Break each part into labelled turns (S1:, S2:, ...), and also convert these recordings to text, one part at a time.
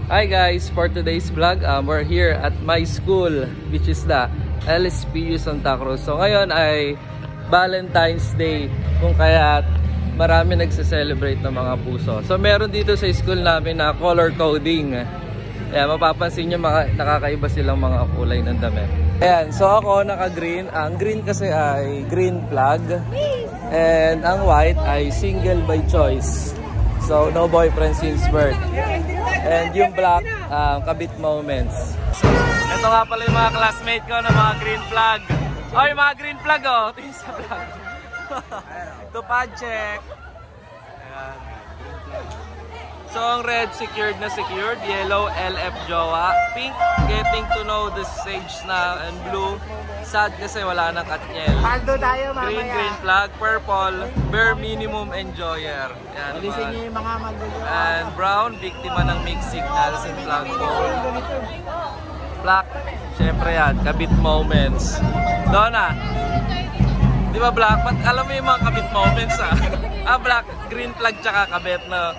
S1: Hi guys, for today's vlog, we're here at my school, which is the LSPU Santa Cruz. So ngayon ay Valentine's Day, kung kaya marami nagse-celebrate ng mga puso. So meron dito sa school namin na color coding. Kaya mapapansin nyo nakakaiba silang mga kulay ng damit. Ayan, so ako naka-green. Ang green kasi ay green flag. And ang white ay single by choice. So no boyfriend since birth. And yung black, kabit moments. Ito nga pala yung mga classmate ko na mga green flag. Oh, yung mga green flag oh. Tingin sa flag. Tupad check. Ayan. So ang red, secured na secured. Yellow, LF jowa. Pink, getting to know the stage na. And blue, sad kasi wala nang katnyel.
S2: Paldo tayo mamaya.
S1: Green, green flag. Purple, bare minimum enjoyer. Yan,
S2: alisin niyo yung mga magulo.
S1: And brown, biktima ng mixed signals and flag pole. Black, syempre yan, kabit moments. Donna, di ba black? Alam mo yung mga kabit moments ah? Black, green flag tsaka kabit na.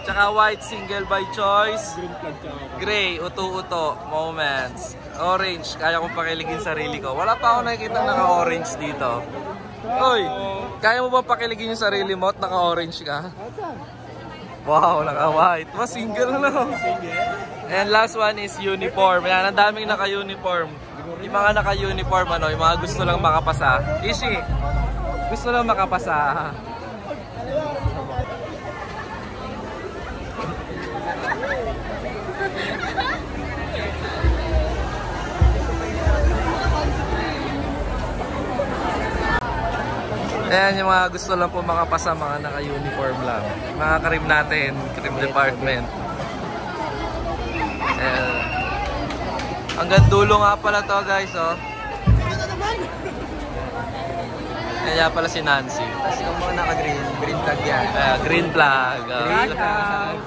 S1: Tsaka white, single by choice.
S2: Green flag tsaka
S1: gray, uto-uto, moments. Orange, kaya kong pakiligin sarili ko. Wala pa ako nakikita naka-orange dito. Uy, kaya mo ba pakiligin yung sarili mo at naka-orange ka? Wow, naka-white. Mas single na. And last one is uniform. Yan, ang daming naka-uniform. Yung mga naka-uniform, yung mga gusto lang makapasa. Ishi, gusto lang makapasa. Ayan yung mga gusto lang po makapasa, mga naka-uniform lang. Mga karim natin, karim department. Ayan. Hanggang dulo nga pala to guys, oh. Ayan pala si Nancy.
S2: Tapos yung mga naka-green, green flag yan.
S1: Green flag.
S2: Green flag.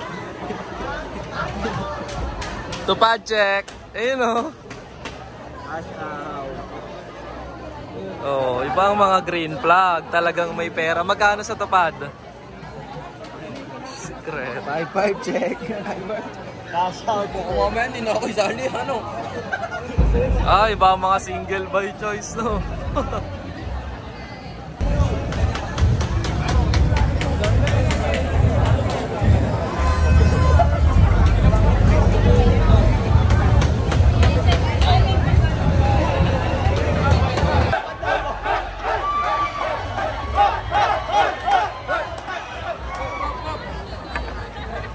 S1: Tupad check. Ayun oh. Oh, ibang mga green flag. Talagang may pera. Magkano sa tupad? Secret.
S2: 5-5 check. Cash out. Kung mamaya hindi na ako isali, ano?
S1: Ibang mga single by choice, no?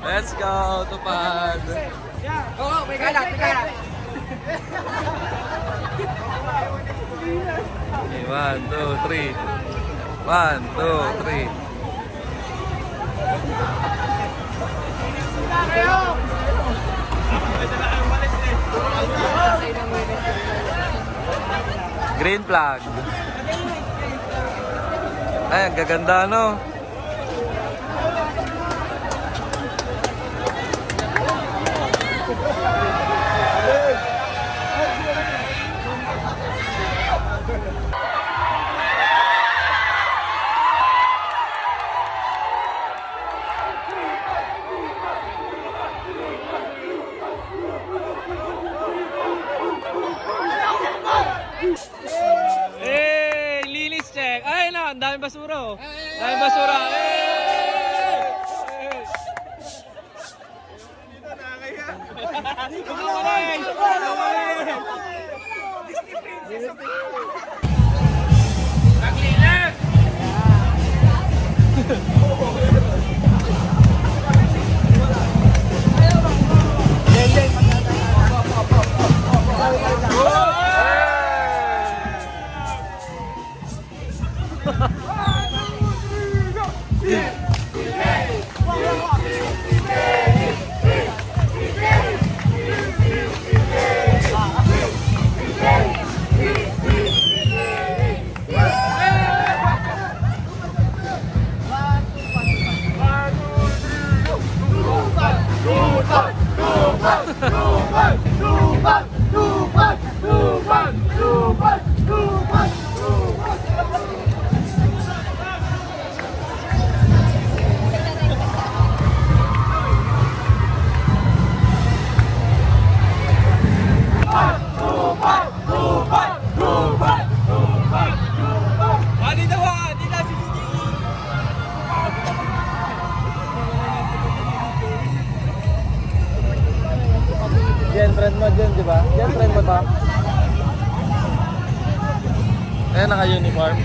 S1: Let's go, tupad.
S2: Oo, may kalat, may kalat.
S1: Okay, 1, 2, 3. 1, 2, 3. Green flag. Ay, ang gaganda, no? Ang daming basura oh. Daming basura. Dito nakakaya. Naglilag. Girlfriend mo dyan, di ba? Girlfriend mo to? Ayan, naka-uniform.